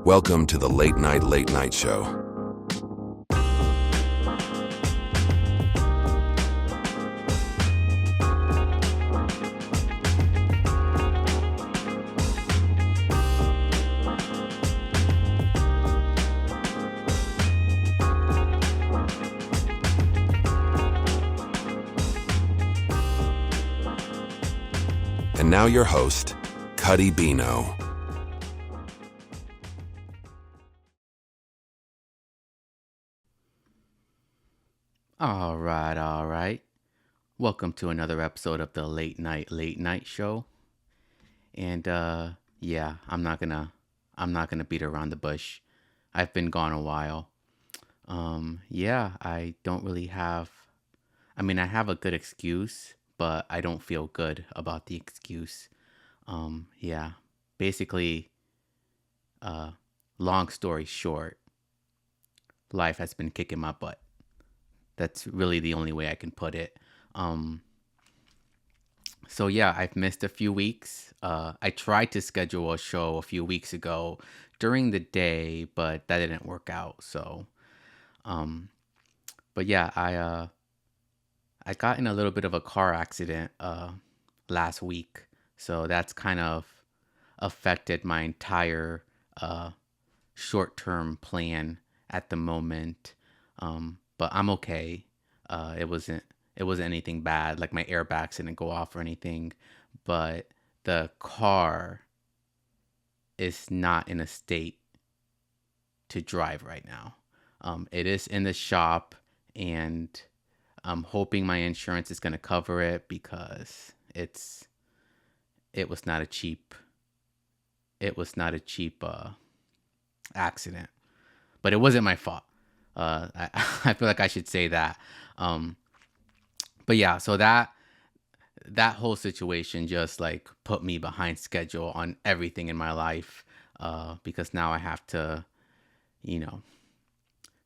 Welcome to the Late Night Show. And now your host, Cuddy Bino. All right. Welcome to another episode of the Late Night Show. And yeah, I'm not gonna beat around the bush. I've been gone a while. Yeah, I don't really have. I mean, I have a good excuse, but I don't feel good about the excuse. Yeah, basically, long story short, life has been kicking my butt. That's really the only way I can put it. So yeah, I've missed a few weeks. I tried to schedule a show a few weeks ago during the day, but that didn't work out. So, but yeah, I got in a little bit of a car accident last week, so that's kind of affected my entire short-term plan at the moment. But I'm okay. It wasn't anything bad. Like my airbags didn't go off or anything, but the car is not in a state to drive right now. It is in the shop, and I'm hoping my insurance is going to cover it because it was not a cheap accident, but it wasn't my fault. I feel like I should say that. But yeah, so that whole situation just like put me behind schedule on everything in my life, because now I have to,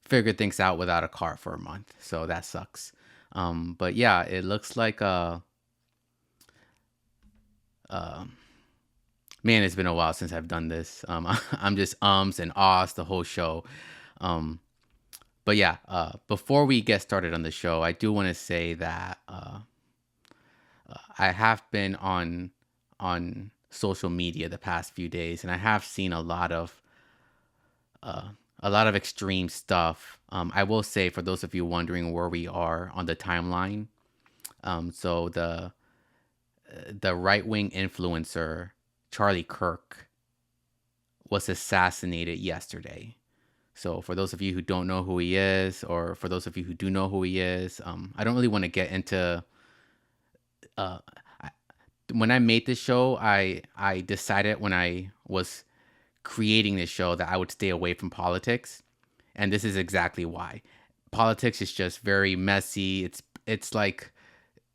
figure things out without a car for a month. So that sucks. But yeah, it looks like man, it's been a while since I've done this. I'm just ums and ahs the whole show. But yeah, before we get started on the show, I do want to say that I have been on social media the past few days, and I have seen a lot of extreme stuff. I will say, for those of you wondering where we are on the timeline, so the right-wing influencer Charlie Kirk was assassinated yesterday. So for those of you who don't know who he is, or for those of you who do know who he is, I don't really want to get into. When I made this show, I decided when I was creating this show that I would stay away from politics, and this is exactly why. Politics is just very messy. It's like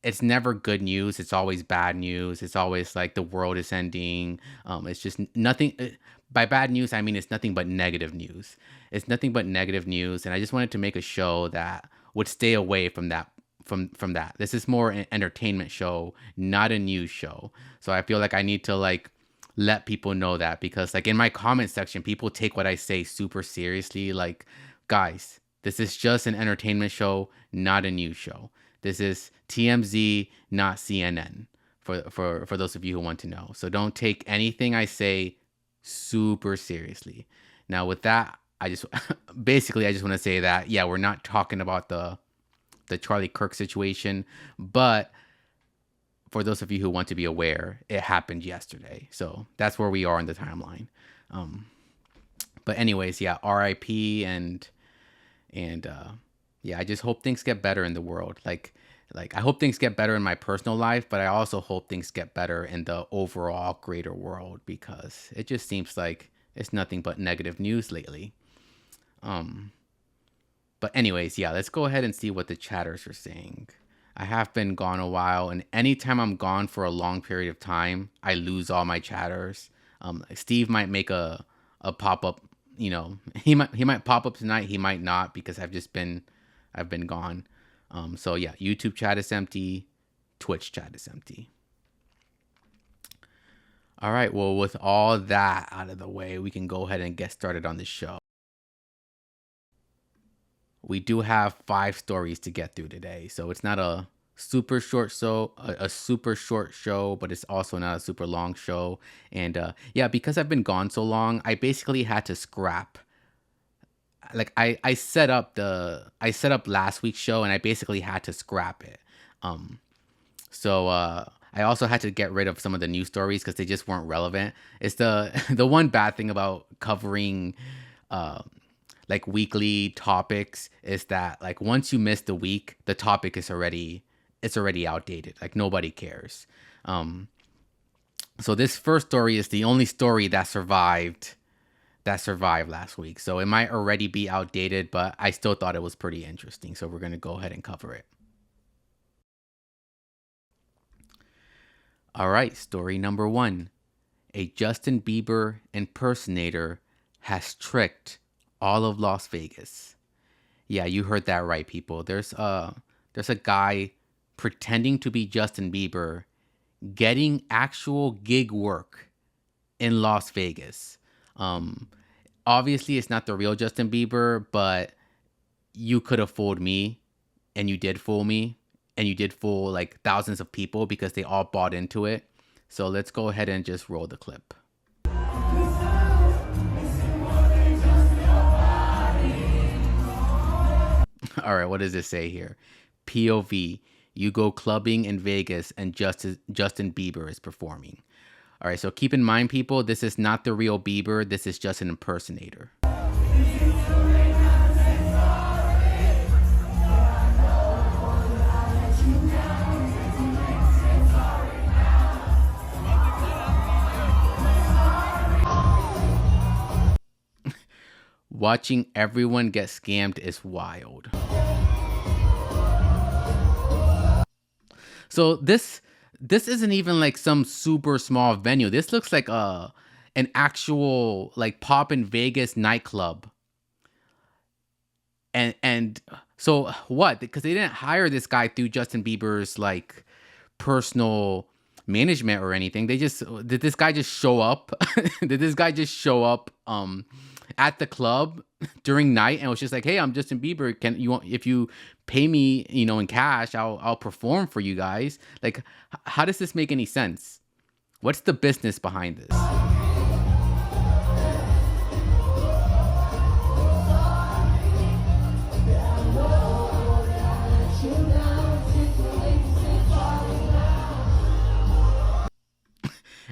it's never good news. It's always bad news. It's always like the world is ending. It's just nothing. By bad news, I mean it's nothing but negative news. It's nothing but negative news, and I just wanted to make a show that would stay away from that. From that, this is more an entertainment show, not a news show. So I feel like I need to like let people know that, because like in my comment section, people take what I say super seriously. Like, guys, this is just an entertainment show, not a news show. This is TMZ, not CNN. For those of you who want to know, so don't take anything I say super seriously. Now, with that, I just want to say that yeah, we're not talking about the Charlie Kirk situation, but for those of you who want to be aware, it happened yesterday. So that's where we are in the timeline. But anyways, yeah, RIP, and yeah, I just hope things get better in the world. Like I hope things get better in my personal life, but I also hope things get better in the overall greater world, because it just seems like it's nothing but negative news lately. But anyways, yeah, let's go ahead and see what the chatters are saying. I have been gone a while, and anytime I'm gone for a long period of time, I lose all my chatters. Steve might make a pop up. He might pop up tonight. He might not, because I've been gone. So yeah, YouTube chat is empty, Twitch chat is empty. All right, well, with all that out of the way, we can go ahead and get started on the show. We do have 5 stories to get through today, so it's not a super short show, a super short show, but it's also not a super long show. And yeah, because I've been gone so long, I basically had to scrap. Like I set up last week's show, and I basically had to scrap it. Um, so I also had to get rid of some of the news stories because they just weren't relevant. It's the the one bad thing about covering uh, like weekly topics is that like once you miss the week, the topic is already it's already outdated. Like nobody cares. Um, so this first story is the only story that survived last week. So it might already be outdated, but I still thought it was pretty interesting. So we're gonna go ahead and cover it. All right, story number 1. A Justin Bieber impersonator has tricked all of Las Vegas. Yeah, you heard that right, people. There's a guy pretending to be Justin Bieber getting actual gig work in Las Vegas. Um, Obviously, it's not the real Justin Bieber, but you could have fooled me, and you did fool me, and you did fool like thousands of people because they all bought into it. So let's go ahead and just roll the clip. All right, what does it say here? POV, you go clubbing in Vegas and Justin Bieber is performing. All right, so keep in mind, people, this is not the real Bieber. This is just an impersonator. Watching everyone get scammed is wild. So this isn't even like some super small venue. This looks like an actual like pop in Vegas nightclub. And so what? Because they didn't hire this guy through Justin Bieber's like personal management or anything. They just did this guy just show up? Did this guy just show up at the club during night and was just like, "Hey, I'm Justin Bieber. Can you want if you pay me, in cash, I'll perform for you guys." Like how does this make any sense? What's the business behind this?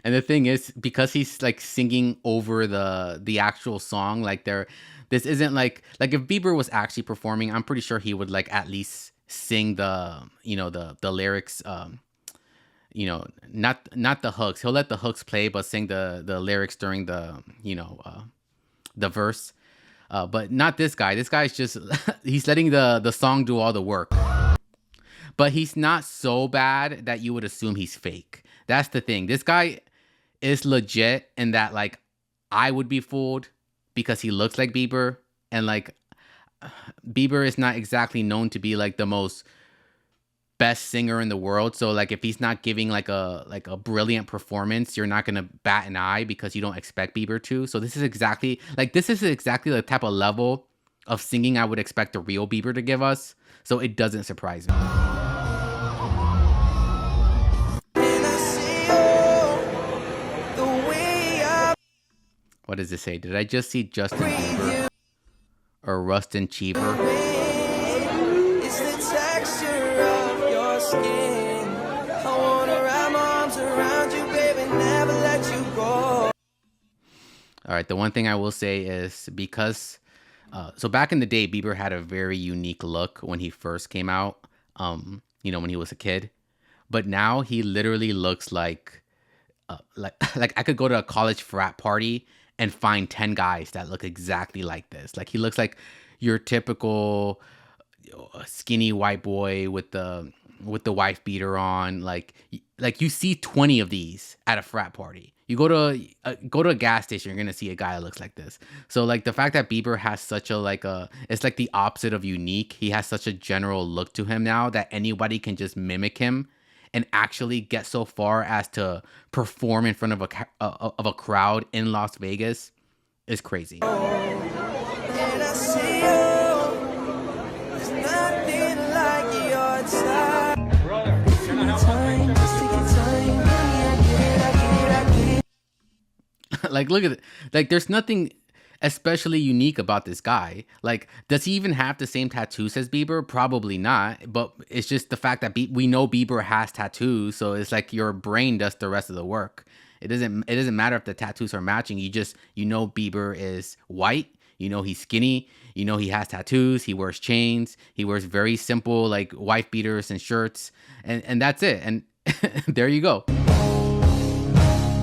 And the thing is, because he's like singing over the actual song, like this isn't like if Bieber was actually performing, I'm pretty sure he would like at least sing the lyrics, not the hooks. He'll let the hooks play, but sing the lyrics during the verse. But not this guy. This guy's just he's letting the song do all the work. But he's not so bad that you would assume he's fake. That's the thing. This guy is legit in that like I would be fooled because he looks like Bieber, and like Bieber is not exactly known to be like the most best singer in the world. So like if he's not giving like a brilliant performance, you're not gonna bat an eye because you don't expect Bieber to. So this is exactly the type of level of singing I would expect the real Bieber to give us. So it doesn't surprise me. What does it say? Did I just see Justin Bieber or Rustin Cheever? It's the texture of your skin. I wanna wrap my arms around you, baby, never let you go. All right, the one thing I will say is because so back in the day, Bieber had a very unique look when he first came out, when he was a kid. But now he literally looks like like I could go to a college frat party and find 10 guys that look exactly like this. Like he looks like your typical skinny white boy with the wife beater on. Like you see 20 of these at a frat party. You go to a gas station, you're gonna see a guy that looks like this. So like the fact that Bieber has such it's like the opposite of unique. He has such a general look to him now that anybody can just mimic him and actually get so far as to perform in front of a crowd in Las Vegas is crazy. And I see you. There's nothing like your time. Time, just take your time. Honey, I get it. Like, look at it. Like, there's nothing especially unique about this guy. Like, does he even have the same tattoos as Bieber? Probably not. But it's just the fact that we know Bieber has tattoos, so it's like your brain does the rest of the work. It doesn't matter if the tattoos are matching. You know Bieber is white. You know he's skinny. You know he has tattoos. He wears chains. He wears very simple like wife beaters and shirts, and that's it. And there you go.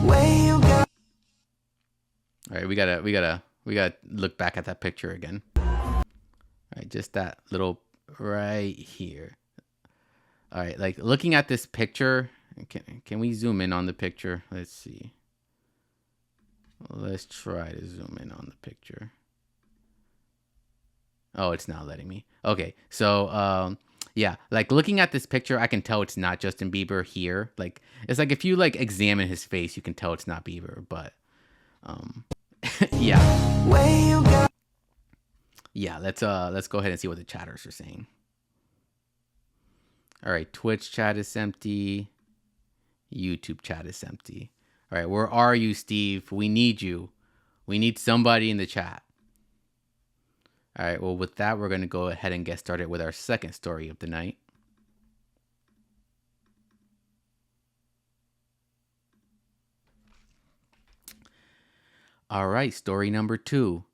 Where you go? All right, we gotta look back at that picture again. All right, just that little right here. All right, like looking at this picture, can we zoom in on the picture? Let's see. Let's try to zoom in on the picture. Oh, it's not letting me. Okay, so yeah, like looking at this picture, I can tell it's not Justin Bieber here. Like it's like if you like examine his face, you can tell it's not Bieber, but yeah. Where you go? Yeah, let's go ahead and see what the chatters are saying. All right, Twitch chat is empty. YouTube chat is empty. All right, where are you, Steve? We need you. We need somebody in the chat. All right, well, with that, we're going to go ahead and get started with our second story of the night. All right, story number 2.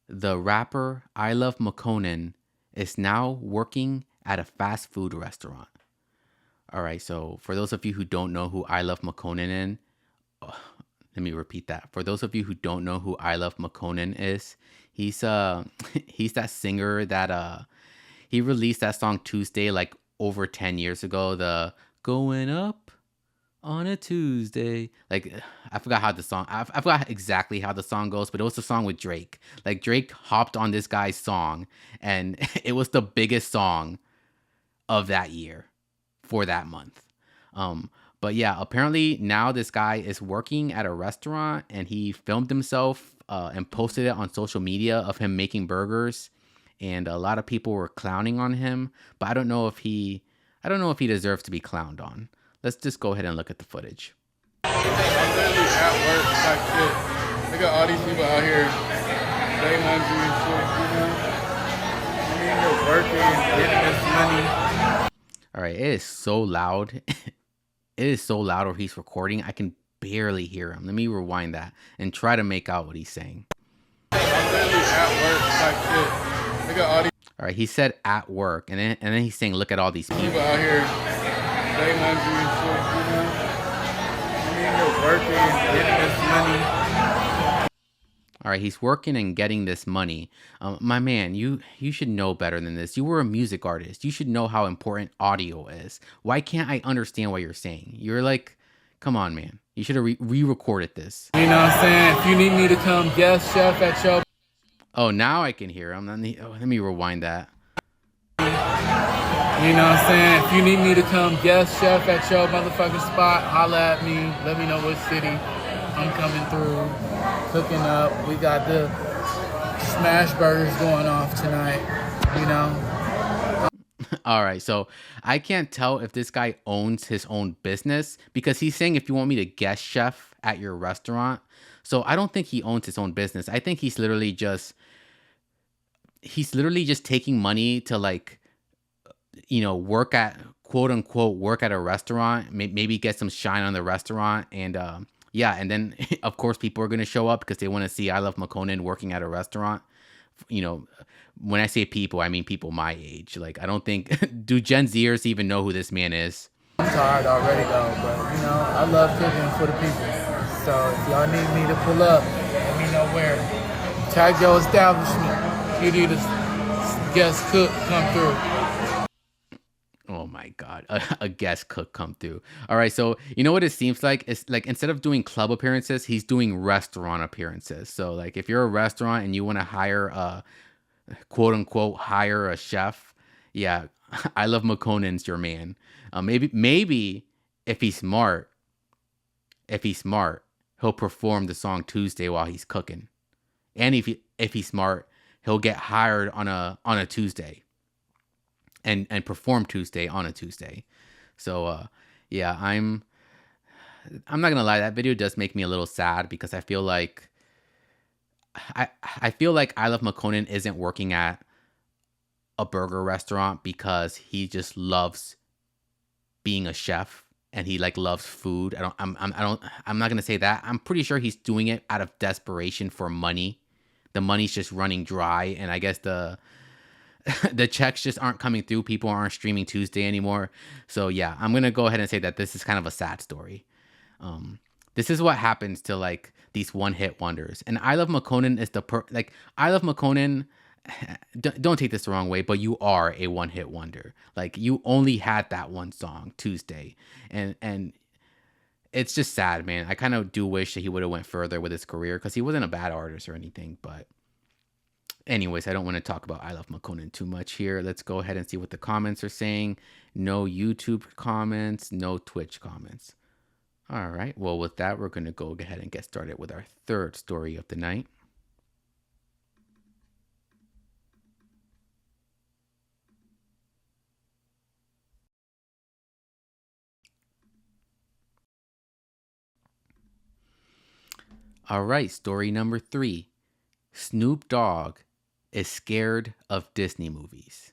The rapper iLoveMakonnen is now working at a fast food restaurant. All right, so for those of you who don't know who iLoveMakonnen is, let me repeat that. For those of you who don't know who iLoveMakonnen is, he's that singer that he released that song Tuesday like over 10 years ago, the Going Up on a Tuesday. Like I forgot exactly how the song goes, but it was a song with Drake. Like Drake hopped on this guy's song and it was the biggest song of that year for that month. But yeah, apparently now this guy is working at a restaurant and he filmed himself and posted it on social media of him making burgers, and a lot of people were clowning on him, but I don't know if he deserves to be clowned on. Let's just go ahead and look at the footage. I'm literally at work type shit. Look at all these people out here. They hungry and shit, you know? I mean, they're working, getting this money. All right, it is so loud. It is so loud where he's recording. I can barely hear him. Let me rewind that and try to make out what he's saying. I'm literally at work type shit. Look at all these All right, he said at work, and then he's saying, look at all these people. people out here. They hungry and shit, you know? I mean, they're working, getting this money. All right, he's working and getting this money. My man, you should know better than this. You were a music artist. You should know how important audio is. Why can't I understand what you're saying? You're like, come on, man. You should have re-recorded this. You know what I'm saying? If you need me to come guest chef at your... Oh, now I can hear him. Let me rewind that. You know what I'm saying? If you need me to come guest chef at your motherfucking spot, holla at me. Let me know what city I'm coming through, cooking up. We got the smash burgers going off tonight, you know? All right, so I can't tell if this guy owns his own business because he's saying if you want me to guest chef at your restaurant. So I don't think he owns his own business. I think he's literally just taking money to like, you know, work at quote unquote work at a restaurant, maybe get some shine on the restaurant, and yeah, and then of course people are gonna show up because they want to see iLoveMakonnen working at a restaurant. You know, when I say people, I mean people my age. Like I don't think do Gen Zers even know who this man is? I'm tired already though, but you know, I love cooking for the people. So if y'all need me to pull up, let me know where. Tag your establishment. You need a guest cook come through. Oh my God, a guest cook come through. All right, so you know what it seems like? It's like instead of doing club appearances, he's doing restaurant appearances. So like if you're a restaurant and you want to hire a quote unquote hire a chef, yeah, iLoveMakonnen's your man. Maybe if he's smart, he'll perform the song Tuesday while he's cooking. And if he's smart, he'll get hired on a Tuesday and perform Tuesday on a Tuesday. So yeah, I'm not gonna lie, that video does make me a little sad because I feel like iLoveMakonnen isn't working at a burger restaurant because he just loves being a chef and he like loves food. I'm not gonna say that. I'm pretty sure he's doing it out of desperation for money. The money's just running dry, and I guess the checks just aren't coming through. People aren't streaming Tuesday anymore. So yeah, I'm gonna go ahead and say that this is kind of a sad story. This is what happens to like these one-hit wonders. And iLoveMakonnen is iLoveMakonnen. Don't take this the wrong way, but you are a one-hit wonder. Like, you only had that one song, Tuesday, and it's just sad, man. I kind of do wish that he would have went further with his career because he wasn't a bad artist or anything. But anyways, I don't want to talk about iLoveMakonnen too much here. Let's go ahead and see what the comments are saying. No YouTube comments, no Twitch comments. All right. Well, with that, we're going to go ahead and get started with our third story of the night. All right, story number 3. Snoop Dogg is scared of Disney movies.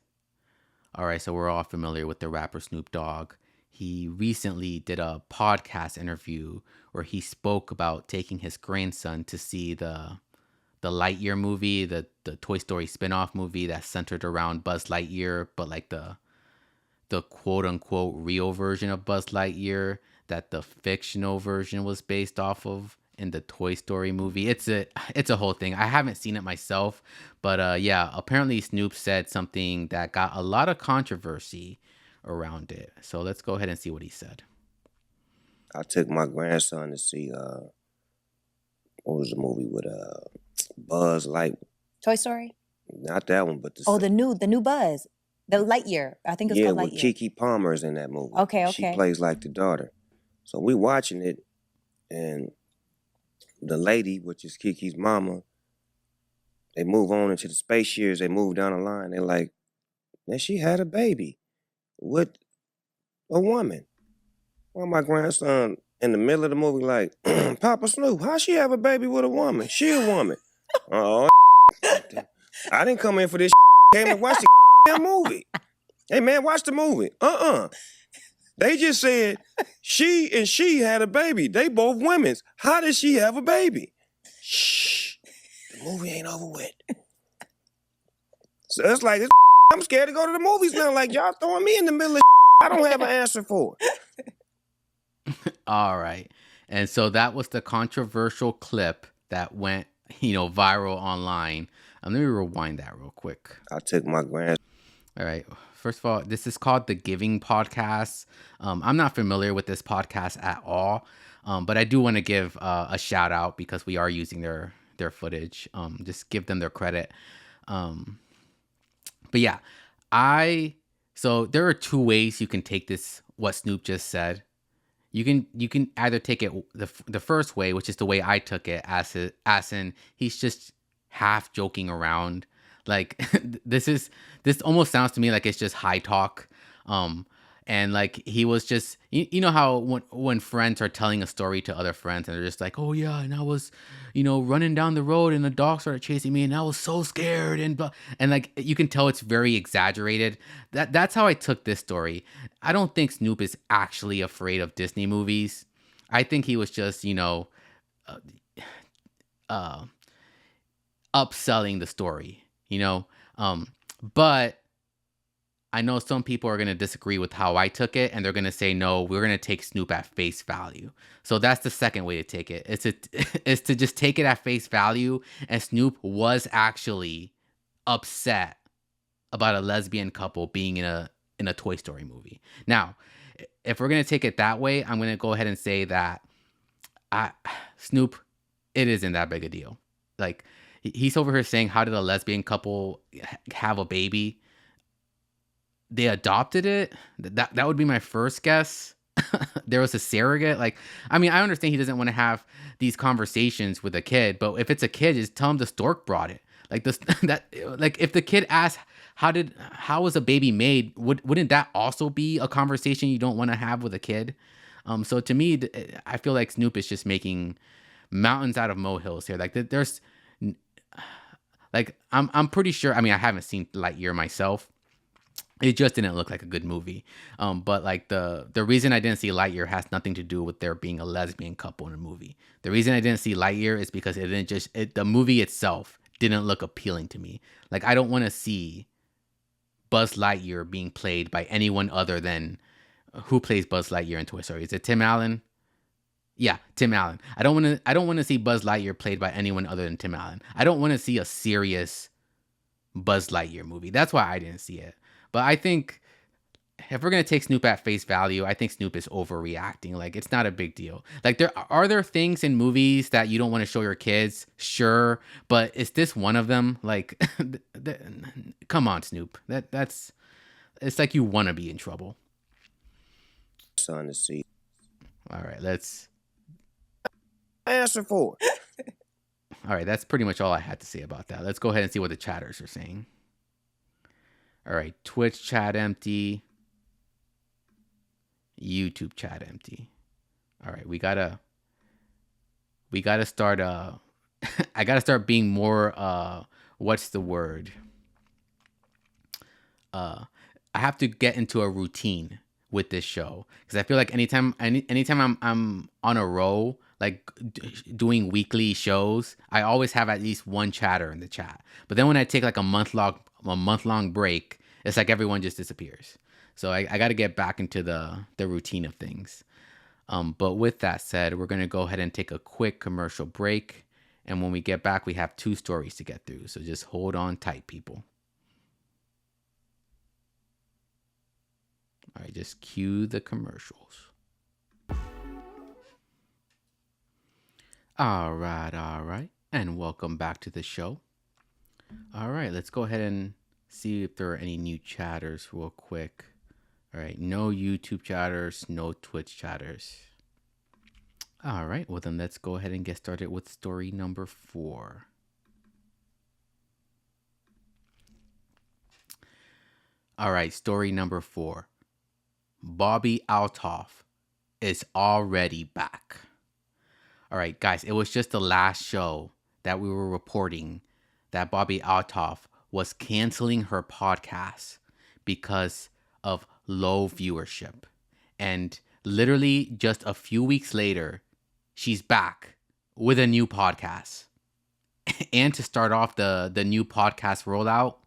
All right, so we're all familiar with the rapper Snoop Dogg. He recently did a podcast interview where he spoke about taking his grandson to see the Lightyear movie, the Toy Story spin-off movie that's centered around Buzz Lightyear, but like the quote-unquote real version of Buzz Lightyear that the fictional version was based off of in the Toy Story movie. It's a whole thing. I haven't seen it myself, but yeah, apparently Snoop said something that got a lot of controversy around it. So let's go ahead and see what he said. I took my grandson to see what was the movie with Buzz Light? Toy Story? Not that one, but the new Buzz. The Lightyear. I think it's called Lightyear. Yeah, with Kiki Palmer is in that movie. Okay. She plays like the daughter. So we watching it, and the lady, which is Kiki's mama, they move on into the space years. They move down the line. They're like, man, she had a baby with a woman. Well, my grandson in the middle of the movie like, Papa Snoop, how she have a baby with a woman? She a woman. Oh, I didn't come in for this. Came to watch the damn movie. Hey, man, watch the movie. They just said she had a baby. They both women's. How did she have a baby? Shh. The movie ain't over with. So it's like, I'm scared to go to the movies now. Like, y'all throwing me in the middle of I don't have an answer for it. All right. And so that was the controversial clip that went, viral online. Let me rewind that real quick. I took my grandson. All right. First of all, this is called The Giving Podcast. I'm not familiar with this podcast at all, but I do want to give a shout out because we are using their footage. Just give them their credit. But yeah, so there are two ways you can take this, what Snoop just said. You can either take it the first way, which is the way I took it, as in he's just half joking around. Like this almost sounds to me like it's just high talk. And like he was just, you know how when friends are telling a story to other friends and they're just like, oh yeah, and I was, running down the road and the dog started chasing me and I was so scared and like you can tell it's very exaggerated. That's how I took this story. I don't think Snoop is actually afraid of Disney movies. I think he was just, upselling the story, but I know some people are going to disagree with how I took it, and they're going to say, no, we're going to take Snoop at face value. So that's the second way to take it. It's to just take it at face value, and Snoop was actually upset about a lesbian couple being in a Toy Story movie. Now, if we're going to take it that way, I'm going to go ahead and say that Snoop, it isn't that big a deal. Like, he's over here saying, how did a lesbian couple have a baby? they adopted it. That would be my first guess. There was a surrogate. Like, I mean, I understand he doesn't want to have these conversations with a kid, but if it's a kid, just tell him the stork brought it. Like this, that, like if the kid asks, how was a baby made? Wouldn't that also be a conversation you don't want to have with a kid? So to me, I feel like Snoop is just making mountains out of molehills here. Like there's, like I'm pretty sure. I mean, I haven't seen Lightyear myself. It just didn't look like a good movie. But like the reason I didn't see Lightyear has nothing to do with there being a lesbian couple in a movie. The reason I didn't see Lightyear is because the movie itself didn't look appealing to me. Like, I don't want to see Buzz Lightyear being played by anyone other than who plays Buzz Lightyear in Toy Story. Is it Tim Allen? Yeah, Tim Allen. I don't want to see Buzz Lightyear played by anyone other than Tim Allen. I don't want to see a serious Buzz Lightyear movie. That's why I didn't see it. But I think if we're going to take Snoop at face value, I think Snoop is overreacting. Like, it's not a big deal. Like, there things in movies that you don't want to show your kids? Sure. But is this one of them? Like, come on, Snoop. It's like you want to be in trouble. Son to see. All right, let's answer for it. All right, that's pretty much all I had to say about that. Let's go ahead and see what the chatters are saying. All right, Twitch chat empty. YouTube chat empty. All right, we gotta start I gotta start being more what's the word? I have to get into a routine with this show, because I feel like anytime I'm on a roll, like doing weekly shows, I always have at least one chatter in the chat. But then when I take like a month long break, it's like everyone just disappears. So I got to get back into the routine of things. But with that said, we're going to go ahead and take a quick commercial break. And when we get back, we have 2 stories to get through. So just hold on tight, people. All right, just cue the commercials. All right. And welcome back to the show. All right, let's go ahead and see if there are any new chatters real quick. All right, no YouTube chatters, no Twitch chatters. All right, well then let's go ahead and get started with story number 4. All right, story number 4. Bobbi Althoff is already back. All right, guys, it was just the last show that we were reporting that Bobbi Althoff was canceling her podcast because of low viewership. And literally just a few weeks later, she's back with a new podcast. And to start off the new podcast rollout,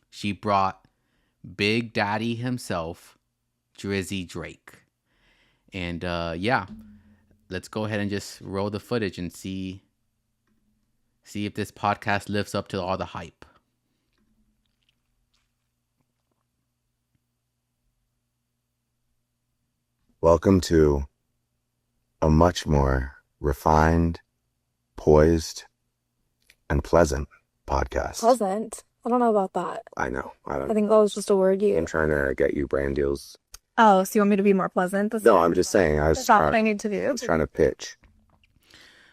she brought Big Daddy himself, Drizzy Drake. And yeah, let's go ahead and just roll the footage and see if this podcast lives up to all the hype. Welcome to a much more refined, poised, and pleasant podcast. Pleasant? I don't know about that. I know. I think that was just a word I'm trying to get you brand deals. Oh, so you want me to be more pleasant? No, I'm just saying. That's not what I need to do. I was trying to pitch.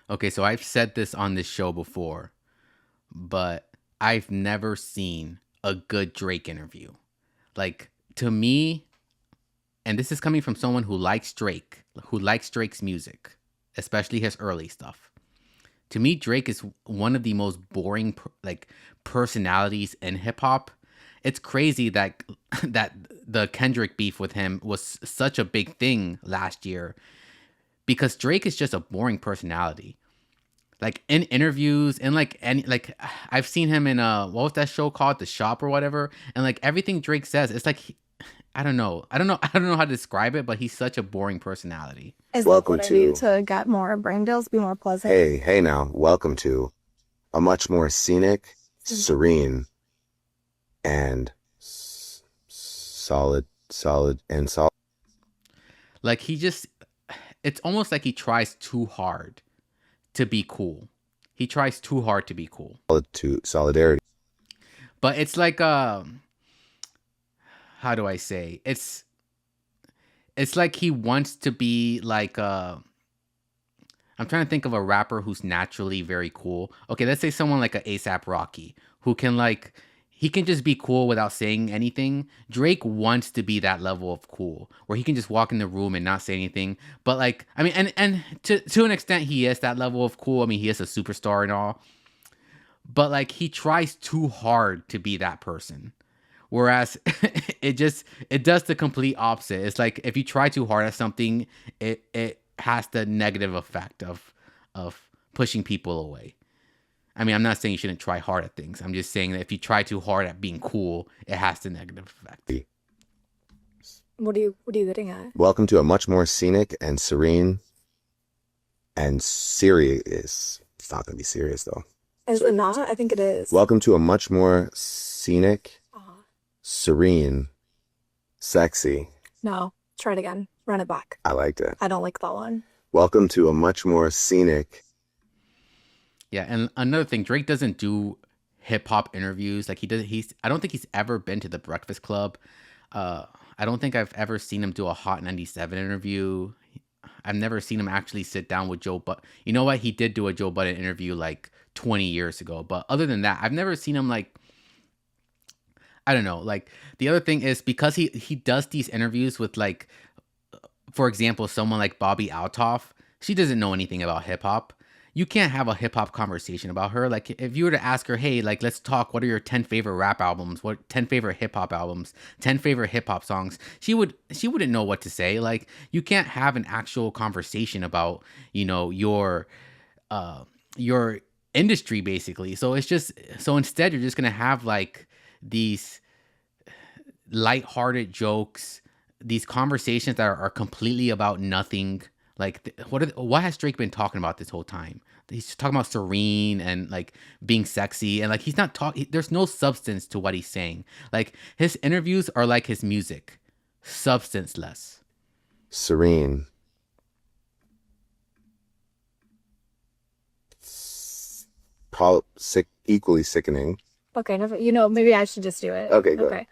Okay, so I've said this on this show before, but I've never seen a good Drake interview. Like, to me, and this is coming from someone who likes Drake, who likes Drake's music, especially his early stuff. To me, Drake is one of the most boring personalities in hip hop. It's crazy that the Kendrick beef with him was such a big thing last year, because Drake is just a boring personality. Like, in interviews and I've seen him in what was that show called, The Shop or whatever, and like everything Drake says, it's like I don't know how to describe it, but he's such a boring personality. Welcome to get more brain deals, be more pleasant. Hey now, welcome to a much more scenic, serene, and solid. Like, it's almost like he tries too hard to be cool. He tries too hard to be cool. To solidarity. But it's like how how do I say? It's like he wants to be like I'm trying to think of a rapper who's naturally very cool. Okay, let's say someone like a ASAP Rocky who can like he can just be cool without saying anything. Drake wants to be that level of cool where he can just walk in the room and not say anything. But like, I mean, and to an extent, he is that level of cool. I mean, he is a superstar and all. But like, he tries too hard to be that person. Whereas it does the complete opposite. It's like if you try too hard at something, it has the negative effect of pushing people away. I mean, I'm not saying you shouldn't try hard at things. I'm just saying that if you try too hard at being cool, it has the negative effect. What are you getting at? Welcome to a much more scenic and serene and serious. It's not going to be serious though. Is it not? I think it is. Welcome to a much more scenic, serene, sexy. No, try it again. Run it back. I liked it. I don't like that one. Welcome to a much more scenic. Yeah, and another thing, Drake doesn't do hip hop interviews. Like I don't think he's ever been to the Breakfast Club. I don't think I've ever seen him do a Hot 97 interview. I've never seen him actually sit down with Joe Budden. You know what? He did do a Joe Budden interview like 20 years ago. But other than that, I've never seen him like, I don't know. Like the other thing is because he does these interviews with like, for example, someone like Bobbi Althoff. She doesn't know anything about hip hop. You can't have a hip hop conversation about her. Like if you were to ask her, hey, like let's talk, what are your 10 favorite rap albums? What 10 favorite hip hop albums? 10 favorite hip hop songs? She wouldn't know what to say. Like you can't have an actual conversation about, you know, your industry basically. So instead you're just going to have like these lighthearted jokes, these conversations that are completely about nothing. Like, what has Drake been talking about this whole time? He's talking about serene and like being sexy, and like he's not talking. There's no substance to what he's saying. Like his interviews are like his music, substanceless. Serene. Equally sickening. Okay, never. Maybe I should just do it. Okay, go ahead.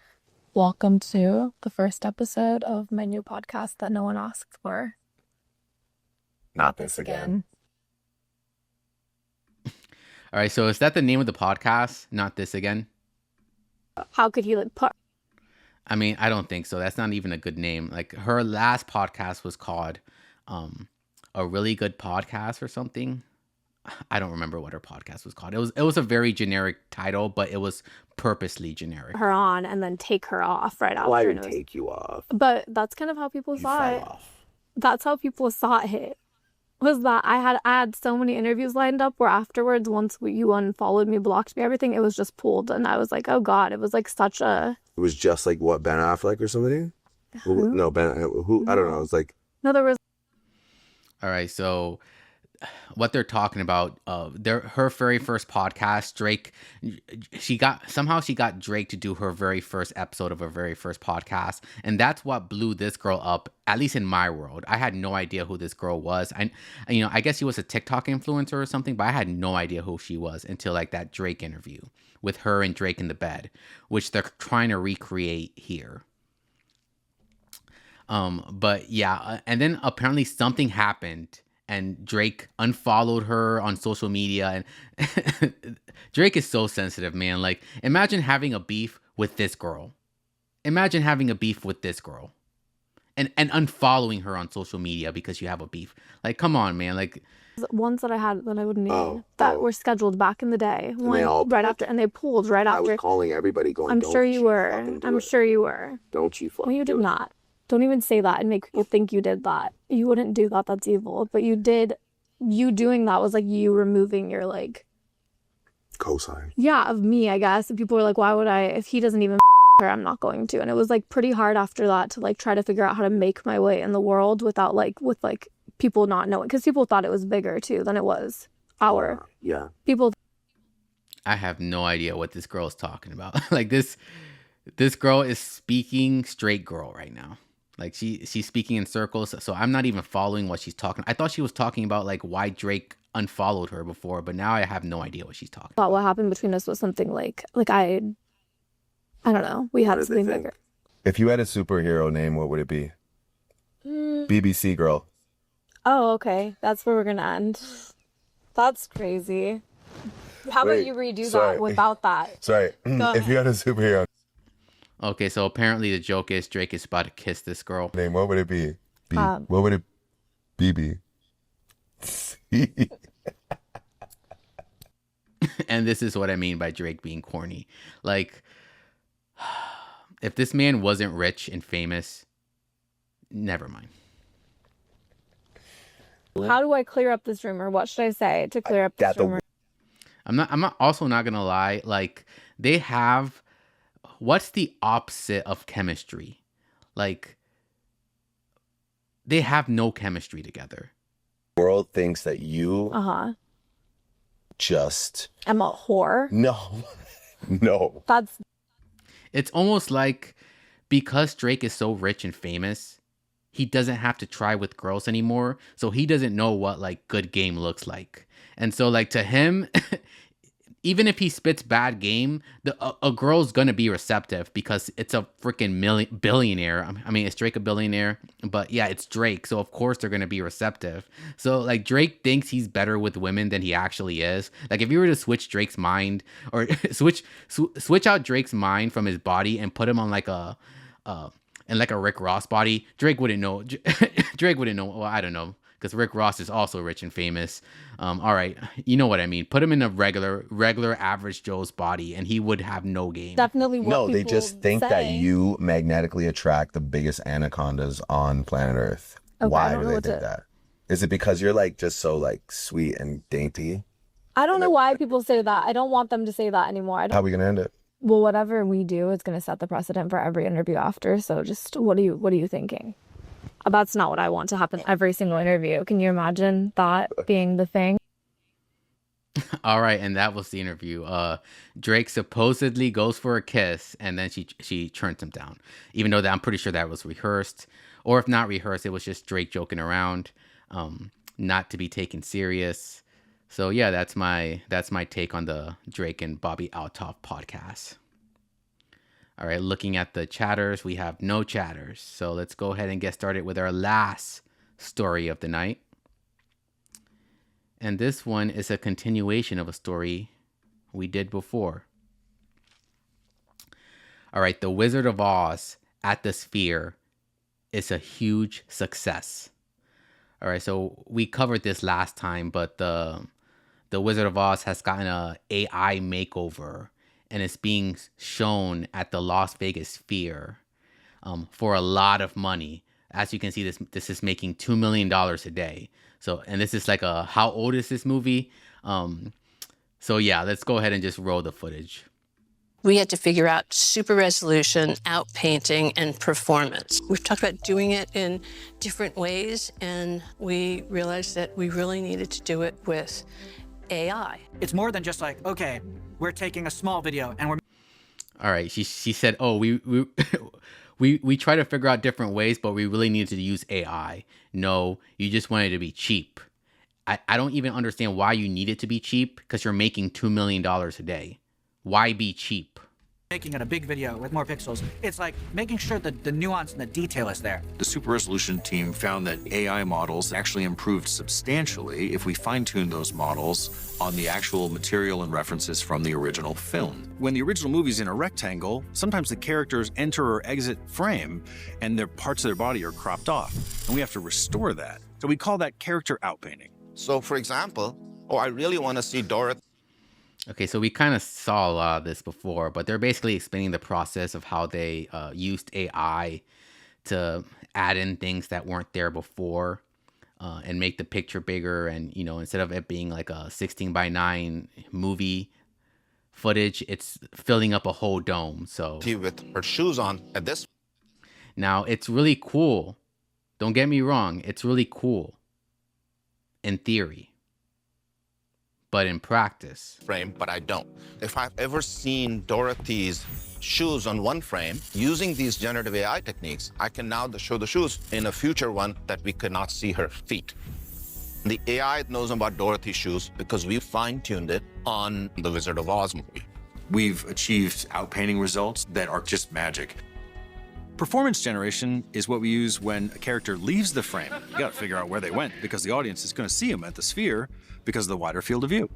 Welcome to the first episode of my new podcast that no one asked for. Not this again. All right, so is that the name of the podcast? Not this again? How could he put? I mean, I don't think so. That's not even a good name. Like her last podcast was called A Really Good Podcast or something. I don't remember what her podcast was called. It was a very generic title, but it was purposely generic. Her on and then take her off right after. Why would take you off? But that's kind of how people saw it. That's how people saw it. Was that I had so many interviews lined up where afterwards, once you unfollowed me, blocked me, everything, it was just pulled, and I was like, oh god, it was like such a. It was just like what, Ben Affleck or somebody? Who? No, who? I don't know. It was like. No, there was. All right, so what they're talking about, her very first podcast, Drake, she got Drake to do her very first episode of her very first podcast, and that's what blew this girl up, at least in my world. I had no idea who this girl was. I guess she was a TikTok influencer or something, but I had no idea who she was until like that Drake interview with her and Drake in the bed, which they're trying to recreate here. But yeah, and then apparently something happened and Drake unfollowed her on social media, and Drake is so sensitive, man. Like, imagine having a beef with this girl. And unfollowing her on social media because you have a beef. Like, come on, man. Like, ones that I had that I would need that were scheduled back in the day, after, and they pulled right after. I was calling everybody, going. I'm sure you were. Don't you? Well, you did not. Don't even say that and make people think you did that. You wouldn't do that. That's evil. But you did. You doing that was like you removing your like cosign. Yeah, of me, I guess. And people were like, why would I? If he doesn't even her, I'm not going to. And it was like pretty hard after that to like try to figure out how to make my way in the world without like with like people not knowing, because people thought it was bigger too than it was. People. I have no idea what this girl is talking about. Like this girl is speaking straight girl right now. Like she's speaking in circles, so I'm not even following what she's talking. I thought she was talking about like why Drake unfollowed her before, but now I have no idea what she's talking about. What happened between us was something like I don't know. We had something bigger. If you had a superhero name, what would it be? BBC girl. Oh, okay. That's where we're gonna end. That's crazy. How about you redo that without that? Sorry. If you had a superhero Okay, so apparently the joke is Drake is about to kiss this girl. name, what would it be? What would it be? And this is what I mean by Drake being corny. Like, if this man wasn't rich and famous, never mind. How do I clear up this rumor? What should I say to clear up this rumor? I'm not also not gonna lie, like they have what's the opposite of chemistry? Like they have no chemistry together. The world thinks that you just I'm a whore. No. It's almost like because Drake is so rich and famous, he doesn't have to try with girls anymore. So he doesn't know what like good game looks like. And so like to him, even if he spits bad game, a girl's gonna be receptive because it's a freaking billionaire. I mean, is Drake a billionaire? But yeah, it's Drake, so of course they're gonna be receptive. So like Drake thinks he's better with women than he actually is. Like if you were to switch Drake's mind or switch out Drake's mind from his body and put him on like a Rick Ross body, Drake wouldn't know. Drake wouldn't know. Well, I don't know. Because Rick Ross is also rich and famous. All right, you know what I mean. Put him in a regular average Joe's body, and he would have no game. Definitely. No, they just think that you magnetically attract the biggest anacondas on planet Earth. Okay, Why do they think that? Is it because you're like just so like sweet and dainty? I don't know why people say that. I don't want them to say that anymore. How are we gonna end it? Well, whatever we do is going to set the precedent for every interview after. So just what are you thinking? That's not what I want to happen every single interview. Can you imagine that being the thing? All right, and that was the interview. Drake supposedly goes for a kiss, and then she turns him down. Even though I'm pretty sure that was rehearsed, or if not rehearsed, it was just Drake joking around, not to be taken serious. So yeah, that's my take on the Drake and Bobbi Althoff podcast. All right, looking at the chatters, we have no chatters. So let's go ahead and get started with our last story of the night. And this one is a continuation of a story we did before. All right, The Wizard of Oz at the Sphere is a huge success. All right, so we covered this last time, but the Wizard of Oz has gotten a AI makeover, and it's being shown at the Las Vegas Sphere for a lot of money. As you can see, this is making $2 million a day. So, and this is like how old is this movie? So yeah, let's go ahead and just roll the footage. We had to figure out super resolution, outpainting, and performance. We've talked about doing it in different ways, and we realized that we really needed to do it with AI. It's more than just like, okay, we're taking a small video and we're... All right, she said, oh, we try to figure out different ways, but we really needed to use AI. No, you just wanted to be cheap. I don't even understand why you need it to be cheap, because you're making $2 million a day. Why be cheap? Making it a big video with more pixels. It's like making sure that the nuance and the detail is there. The super resolution team found that AI models actually improved substantially if we fine-tuned those models on the actual material and references from the original film. When the original movie's in a rectangle, sometimes the characters enter or exit frame and their parts of their body are cropped off, and we have to restore that. So we call that character outpainting. So for example, I really want to see Dorothy. Okay, so we kind of saw a lot of this before, but they're basically explaining the process of how they used AI to add in things that weren't there before and make the picture bigger. And, you know, instead of it being like a 16:9 movie footage, it's filling up a whole dome. So with her shoes on at this. Now, it's really cool. Don't get me wrong. It's really cool in theory. But in practice. Frame, but I don't. If I've ever seen Dorothy's shoes on one frame, using these generative AI techniques, I can now show the shoes in a future one that we could not see her feet. The AI knows about Dorothy's shoes because we fine-tuned it on the Wizard of Oz movie. We've achieved outpainting results that are just magic. Performance generation is what we use when a character leaves the frame. You gotta figure out where they went because the audience is gonna see them at the Sphere because of the wider field of view.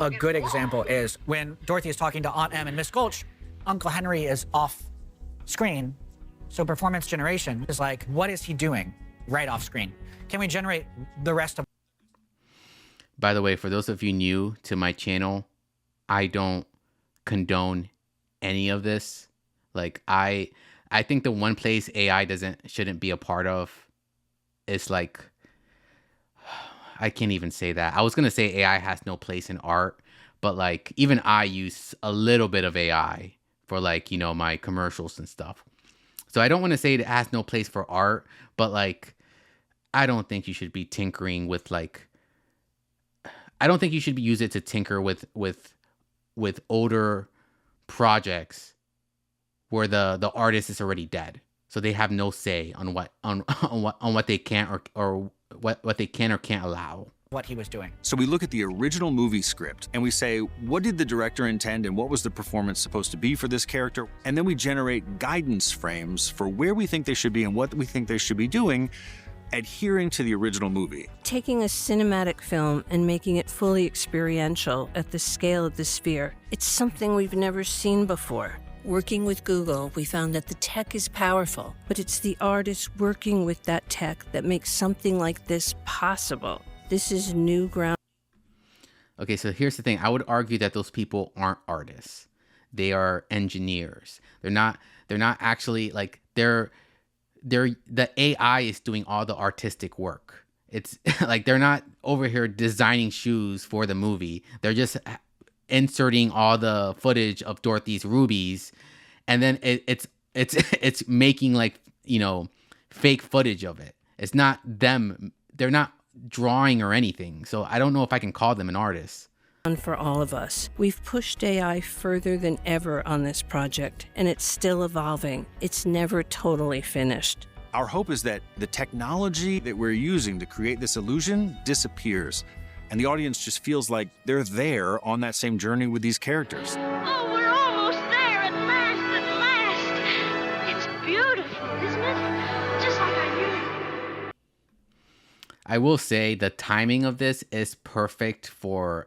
A good example is when Dorothy is talking to Aunt Em and Miss Gulch, Uncle Henry is off screen. So performance generation is like, what is he doing right off screen? Can we generate the rest of... By the way, for those of you new to my channel, I don't condone any of this. Like, I think the one place AI shouldn't be a part of is like, I can't even say that. I was going to say AI has no place in art, but like even I use a little bit of AI for like, you know, my commercials and stuff. So I don't want to say it has no place for art, but like, I don't think you should be tinkering with like, I don't think you should use it to tinker with older projects where the artist is already dead, so they have no say on what they can or what they can or can't allow. What he was doing. So we look at the original movie script and we say, what did the director intend and what was the performance supposed to be for this character? And then we generate guidance frames for where we think they should be and what we think they should be doing, adhering to the original movie. Taking a cinematic film and making it fully experiential at the scale of the Sphere, it's something we've never seen before. Working with Google, we found that the tech is powerful, but it's the artists working with that tech that makes something like this possible. This is new ground. Okay, so here's the thing. I would argue that those people aren't artists. They are engineers. They're not actually like the AI is doing all the artistic work. It's like they're not over here designing shoes for the movie. They're just inserting all the footage of Dorothy's rubies, and then it's making like, you know, fake footage of it. It's not them. They're not drawing or anything. So I don't know if I can call them an artist. For all of us, we've pushed AI further than ever on this project, and it's still evolving. It's never totally finished. Our hope is that the technology that we're using to create this illusion disappears, and the audience just feels like they're there on that same journey with these characters. Oh, we're almost there at last. It's beautiful, isn't it? Just like I knew. I will say the timing of this is perfect for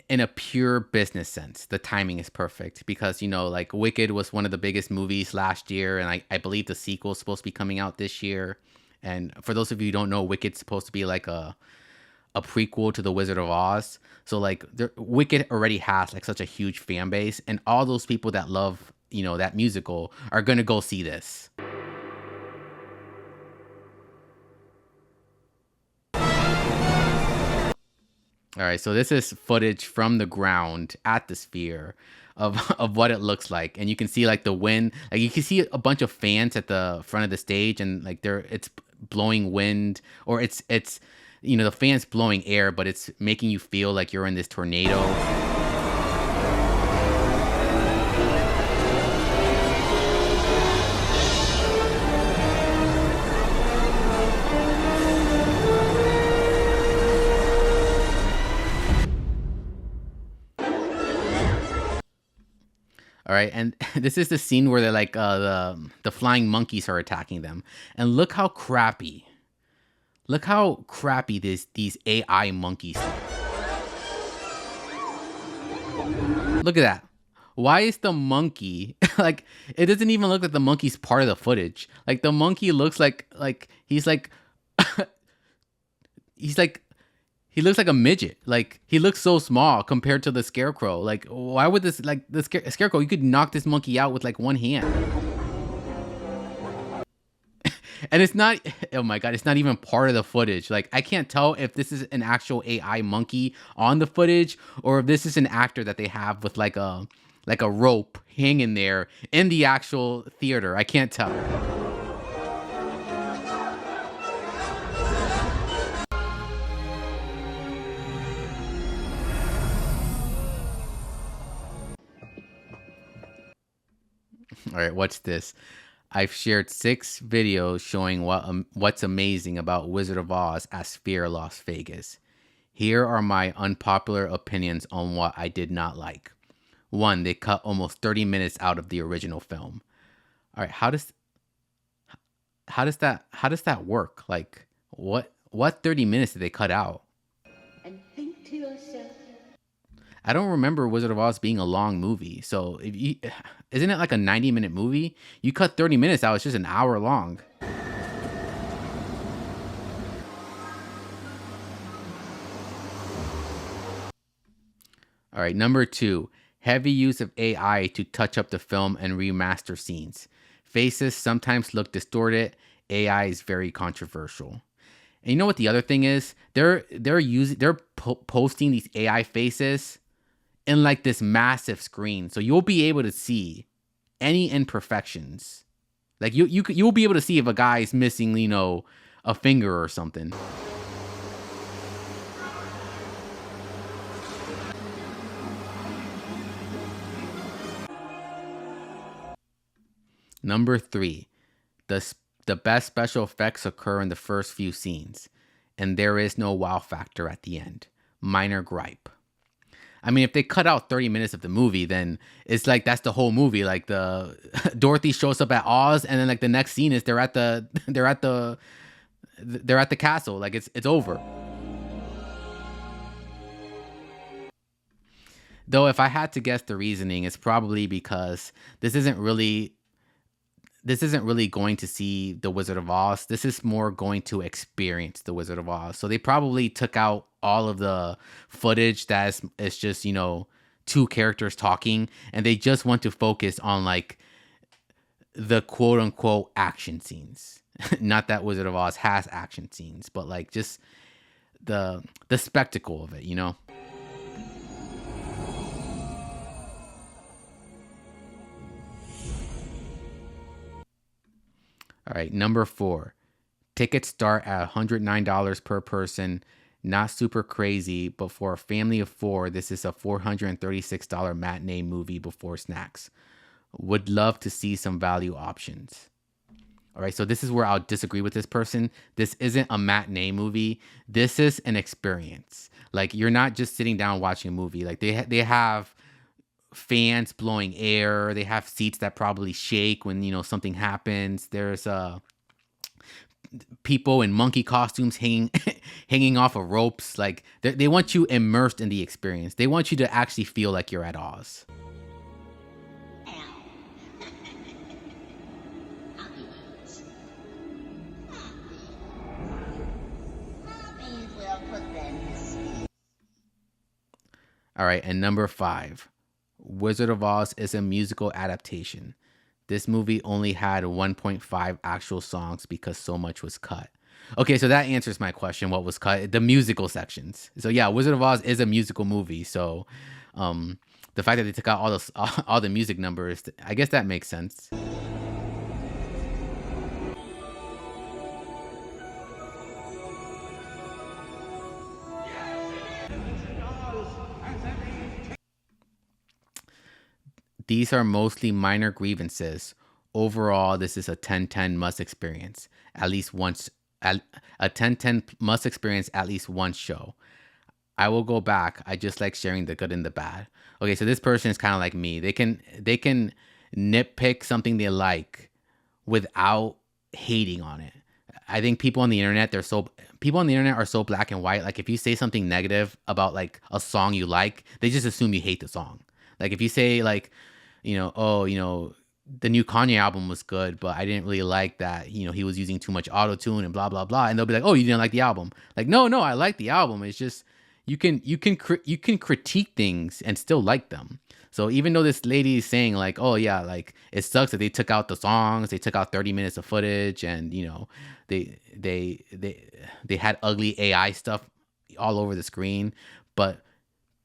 in a pure business sense. The timing is perfect because, you know, like Wicked was one of the biggest movies last year, and I believe the sequel is supposed to be coming out this year. And for those of you who don't know, Wicked's supposed to be like a prequel to The Wizard of Oz. So like Wicked already has like such a huge fan base, and all those people that love, you know, that musical are going to go see this. All right, so this is footage from the ground at the Sphere of what it looks like, and you can see like the wind. Like you can see a bunch of fans at the front of the stage, and like it's blowing wind, or it's you know, the fans blowing air, but it's making you feel like you're in this tornado. All right, and this is the scene where they're like the flying monkeys are attacking them, and look how crappy these AI monkeys look. Look at that. Why is the monkey like, it doesn't even look like the monkey's part of the footage. Like the monkey looks like he's like he looks like a midget. Like he looks so small compared to the scarecrow. Like why would this, like the scarecrow, you could knock this monkey out with like one hand. And it's not, oh my God, it's not even part of the footage. Like I can't tell if this is an actual AI monkey on the footage or if this is an actor that they have with like a rope hanging there in the actual theater. I can't tell. All right, what's this? I've shared 6 videos showing what's amazing about Wizard of Oz at Sphere Las Vegas. Here are my unpopular opinions on what I did not like. One, they cut almost 30 minutes out of the original film. All right, how does that work? Like, what 30 minutes did they cut out? And think to yourself. I don't remember Wizard of Oz being a long movie. So isn't it like a 90-minute movie? You cut 30 minutes out, it's just an hour long. All right, number 2, heavy use of AI to touch up the film and remaster scenes. Faces sometimes look distorted. AI is very controversial. And you know what the other thing is? They're posting these AI faces in like this massive screen, so you'll be able to see any imperfections. Like you'll be able to see if a guy's missing, a finger or something. Number 3, the best special effects occur in the first few scenes, and there is no wow factor at the end. Minor gripe. I mean, if they cut out 30 minutes of the movie, then it's like that's the whole movie. Like the Dorothy shows up at Oz, and then like the next scene is they're at the castle. Like it's over. Though if I had to guess the reasoning, it's probably because this isn't really going to see the Wizard of Oz. This is more going to experience the Wizard of Oz. So they probably took out all of the footage that is just, 2 characters talking, and they just want to focus on like the quote unquote action scenes. Not that Wizard of Oz has action scenes, but like just the spectacle of it, All right, number 4. Tickets start at $109 per person. Not super crazy, but for a family of 4, this is a $436 matinee movie before snacks. Would love to see some value options. All right, so this is where I'll disagree with this person. This isn't a matinee movie. This is an experience. Like, you're not just sitting down watching a movie. Like, they have fans blowing air. They have seats that probably shake when, something happens. There's people in monkey costumes hanging off of ropes. Like, they want you immersed in the experience. They want you to actually feel like you're at Oz. All right, and number 5, Wizard of Oz is a musical adaptation. This movie only had 1.5 actual songs because so much was cut. Okay, so that answers my question. What was cut? The musical sections. So yeah, Wizard of Oz is a musical movie. So the fact that they took out all the music numbers, I guess that makes sense. These are mostly minor grievances. Overall, this is a 10-10 must experience. At least once, a 10-10 must experience at least one show. I will go back. I just like sharing the good and the bad. Okay, so this person is kind of like me. They can nitpick something they like without hating on it. I think people on the internet are so black and white. Like, if you say something negative about like a song you like, they just assume you hate the song. Like, if you say like, the new Kanye album was good, but I didn't really like that, he was using too much auto-tune and blah, blah, blah. And they'll be like, oh, you didn't like the album. Like, no, I like the album. It's just, you can critique things and still like them. So even though this lady is saying like, oh yeah, like it sucks that they took out the songs, they took out 30 minutes of footage, and they had ugly AI stuff all over the screen. But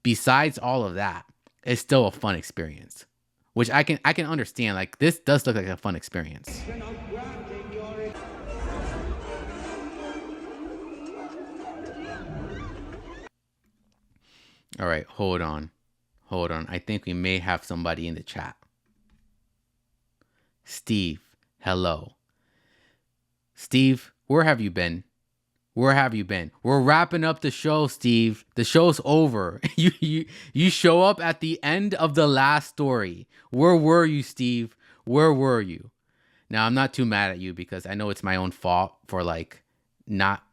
besides all of that, it's still a fun experience, which I can understand. Like, this does look like a fun experience. All right, hold on. I think we may have somebody in the chat. Steve, hello. Steve, where have you been? Where have you been? We're wrapping up the show, Steve. The show's over. You show up at the end of the last story. Where were you, Steve? Where were you? Now, I'm not too mad at you because I know it's my own fault for like not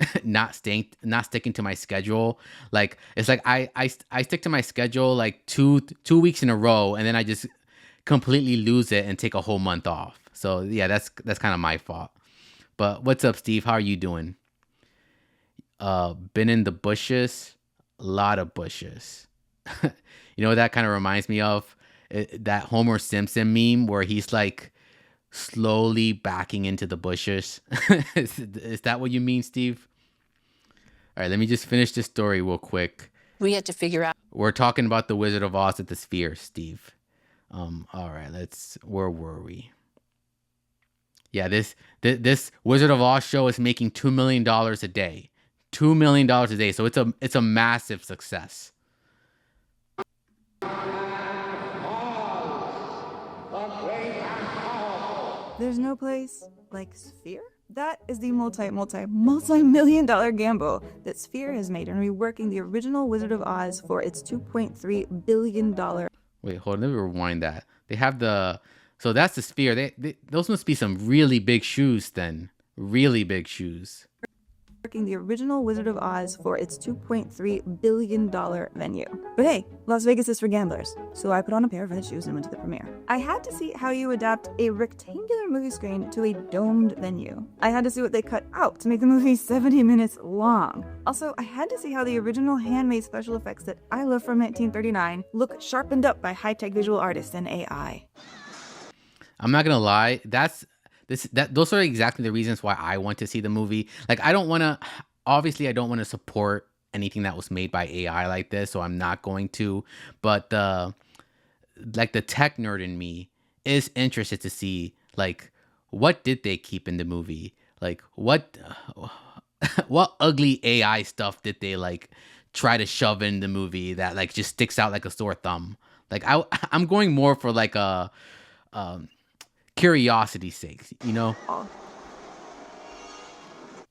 sticking to my schedule. Like it's like I stick to my schedule like two weeks in a row, and then I just completely lose it and take a whole month off. So yeah, that's kind of my fault. But what's up, Steve? How are you doing? Been in the bushes, a lot of bushes. You know what that kind of reminds me of? That Homer Simpson meme where he's like slowly backing into the bushes. Is that what you mean, Steve? All right, let me just finish this story real quick. We had to figure out. We're talking about the Wizard of Oz at the Sphere, Steve. All right, where were we? Yeah, this Wizard of Oz show is making $2 million a day. $2 million a day. So it's a massive success. There's no place like Sphere. That is the multi-million-dollar gamble that Sphere has made in reworking the original Wizard of Oz for its $2.3 billion. Wait, hold on. Let me rewind that. They have so that's the Sphere. Those must be some really big shoes then. Really big shoes. The original Wizard of Oz for its $2.3 billion venue. But hey, Las Vegas is for gamblers, so I put on a pair of red shoes and went to the premiere. I had to see how you adapt a rectangular movie screen to a domed venue. I had to see what they cut out to make the movie 70 minutes long. Also, I had to see how the original handmade special effects that I love from 1939 look sharpened up by high-tech visual artists and AI. I'm not gonna lie, those are exactly the reasons why I want to see the movie. Like, I don't want to support anything that was made by AI like this, so I'm not going to. But the tech nerd in me is interested to see, like, what did they keep in the movie? Like, what ugly AI stuff did they, like, try to shove in the movie that, like, just sticks out like a sore thumb? Like, I'm going more for, like, a curiosity's sake, you know?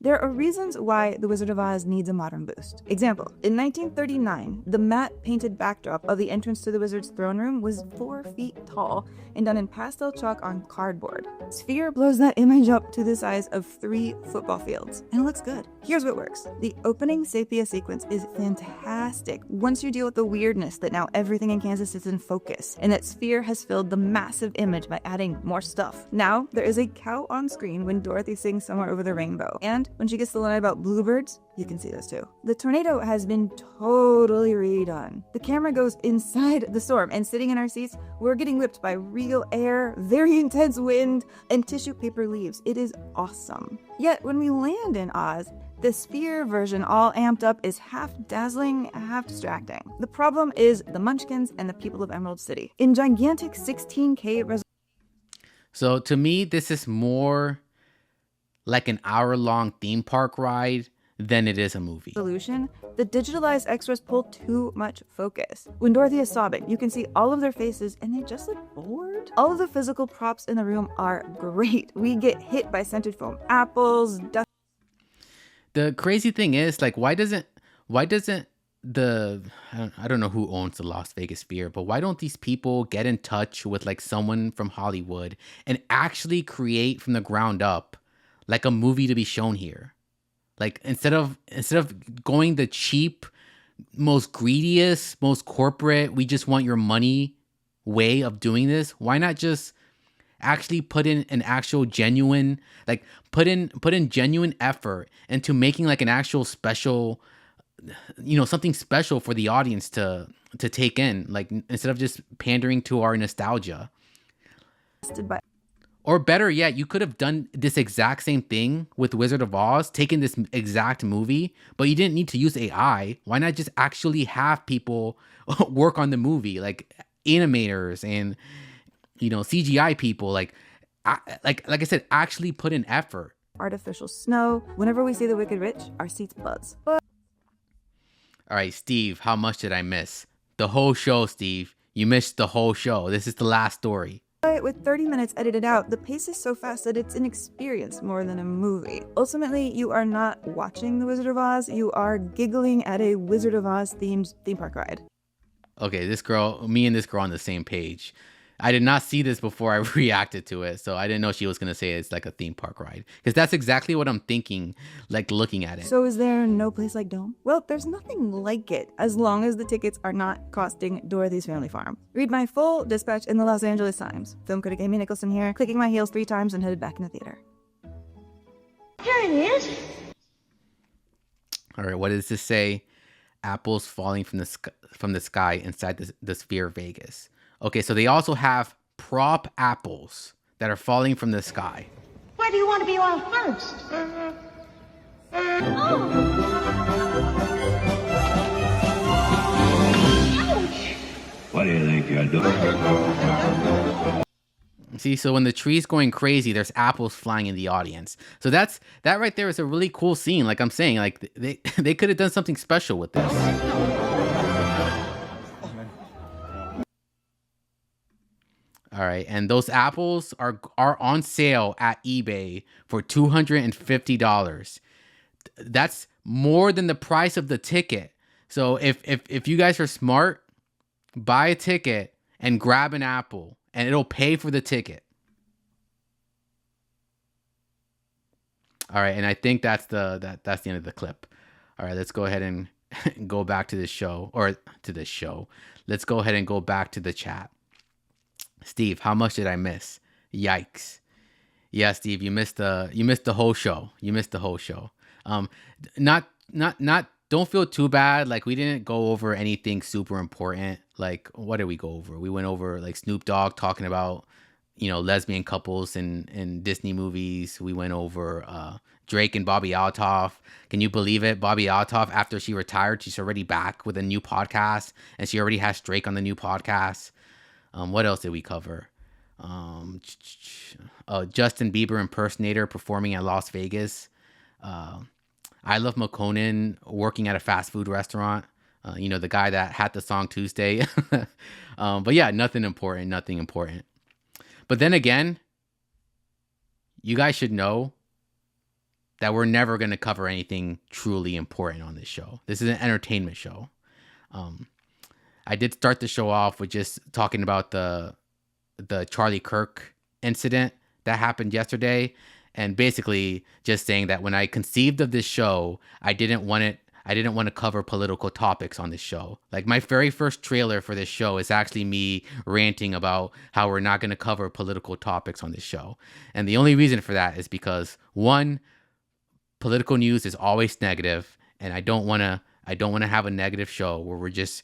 There are reasons why The Wizard of Oz needs a modern boost. Example, in 1939, the matte painted backdrop of the entrance to the wizard's throne room was 4 feet tall and done in pastel chalk on cardboard. Sphere blows that image up to the size of 3 football fields, and it looks good. Here's what works. The opening sepia sequence is fantastic once you deal with the weirdness that now everything in Kansas is in focus, and that Sphere has filled the massive image by adding more stuff. Now, there is a cow on screen when Dorothy sings Somewhere Over the Rainbow, and when she gets the line about bluebirds, you can see those too. The tornado has been totally redone. The camera goes inside the storm, and sitting in our seats, we're getting whipped by real air, very intense wind, and tissue paper leaves. It is awesome. Yet, when we land in Oz, the Sphere version all amped up is half dazzling, half distracting. The problem is the Munchkins and the people of Emerald City. In gigantic 16K resolution. So to me, this is more like an hour-long theme park ride than it is a movie. The digitalized extras pull too much focus. When Dorothy is sobbing, you can see all of their faces and they just look bored. All of the physical props in the room are great. We get hit by scented foam apples, dust. The crazy thing is, like, why doesn't the I don't know who owns the Las Vegas Sphere, but why don't these people get in touch with like someone from Hollywood and actually create from the ground up like a movie to be shown here? Like, instead of going the cheap, most greediest, most corporate, we just want your money way of doing this, why not just actually put in an actual genuine, like put in genuine effort into making like an actual special, you know, something special for the audience to take in, like, instead of just pandering to our nostalgia. Or better yet, you could have done this exact same thing with Wizard of Oz, taken this exact movie, but you didn't need to use AI. Why not just actually have people work on the movie, like animators and, you know, CGI people, like I said, actually put in effort. Artificial snow. Whenever we see the Wicked Witch, our seats buzz. But all right, Steve, how much did I miss? The whole show, Steve. You missed the whole show. This is the last story. But with 30 minutes edited out, the pace is so fast that it's an experience more than a movie. Ultimately, you are not watching The Wizard of Oz, you are giggling at a Wizard of Oz themed theme park ride. Okay, me and this girl on the same page. I did not see this before I reacted to it, so I didn't know she was going to say it's like a theme park ride. Because that's exactly what I'm thinking, like looking at it. So is there no place like Dome? Well, there's nothing like it, as long as the tickets are not costing Dorothy's Family Farm. Read my full dispatch in the Los Angeles Times. Film critic Amy Nicholson here, clicking my heels 3 times and headed back in the theater. Here it is. All right, what does this say? Apples falling from the sky inside the Sphere Vegas. Okay, so they also have prop apples that are falling from the sky. Where do you want to be on first? What do you think you're doing? See, so when the tree's going crazy, there's apples flying in the audience. So that right there is a really cool scene. Like I'm saying, like they could have done something special with this. All right, and those apples are on sale at eBay for $250. That's more than the price of the ticket. So if you guys are smart, buy a ticket and grab an apple, and it'll pay for the ticket. All right, and I think that's the end of the clip. All right, let's go ahead and go back to the show, Let's go ahead and go back to the chat. Steve, how much did I miss? Yikes. Yeah, Steve, you missed the whole show. Don't feel too bad. Like, we didn't go over anything super important. Like, what did we go over? We went over like Snoop Dogg talking about, lesbian couples in Disney movies. We went over Drake and Bobbi Althoff. Can you believe it? Bobbi Althoff, after she retired, she's already back with a new podcast, and she already has Drake on the new podcast. What else did we cover? Justin Bieber impersonator performing at Las Vegas. iLoveMakonnen working at a fast food restaurant. The guy that had the song Tuesday. But yeah, nothing important. But then again, you guys should know that we're never going to cover anything truly important on this show. This is an entertainment show. I did start the show off with just talking about the Charlie Kirk incident that happened yesterday, and basically just saying that when I conceived of this show, I didn't want to cover political topics on this show. Like, my very first trailer for this show is actually me ranting about how we're not going to cover political topics on this show. And the only reason for that is because, one, political news is always negative, and I don't want to have a negative show where we're just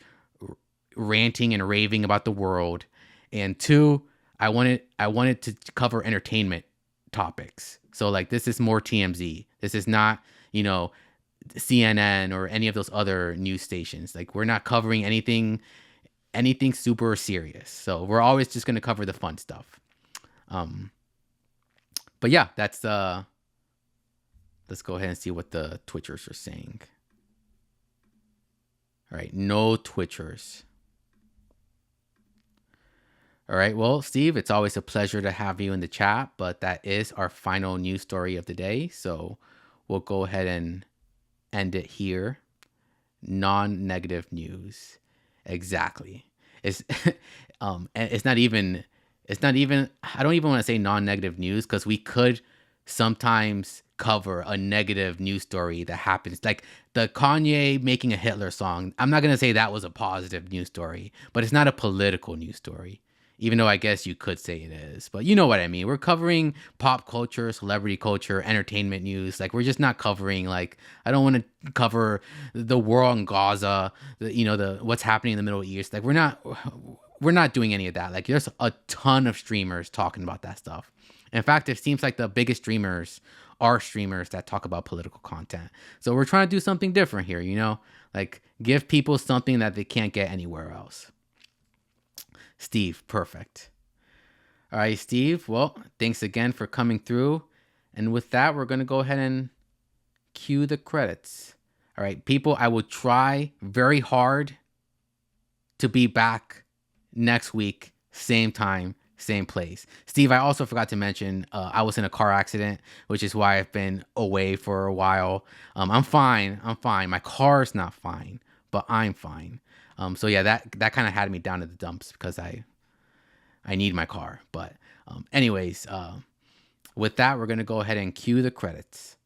ranting and raving about the world. And two, I wanted to cover entertainment topics. So like, this is more TMZ. This is not, CNN or any of those other news stations. Like, we're not covering anything super serious. So we're always just going to cover the fun stuff. But yeah, that's let's go ahead and see what the Twitchers are saying. All right, no Twitchers. All right, well, Steve, it's always a pleasure to have you in the chat, but that is our final news story of the day. So we'll go ahead and end it here. Non-negative news. Exactly. It's it's not even I don't even want to say non-negative news, because we could sometimes cover a negative news story that happens, like the Kanye making a Hitler song. I'm not going to say that was a positive news story, but it's not a political news story, even though I guess you could say it is. But you know what I mean. We're covering pop culture, celebrity culture, entertainment news. Like, we're just not covering, like, I don't want to cover the war on Gaza, the what's happening in the Middle East. Like, we're not doing any of that. Like, there's a ton of streamers talking about that stuff. In fact, it seems like the biggest streamers are streamers that talk about political content. So we're trying to do something different here, like, give people something that they can't get anywhere else. Steve, perfect. All right, Steve. Well, thanks again for coming through. And with that, we're going to go ahead and cue the credits. All right, people, I will try very hard to be back next week, same time, same place. Steve, I also forgot to mention, I was in a car accident, which is why I've been away for a while. I'm fine. My car's not fine, but I'm fine. So yeah, that kind of had me down to the dumps because I need my car. But anyways, with that, we're going to go ahead and cue the credits.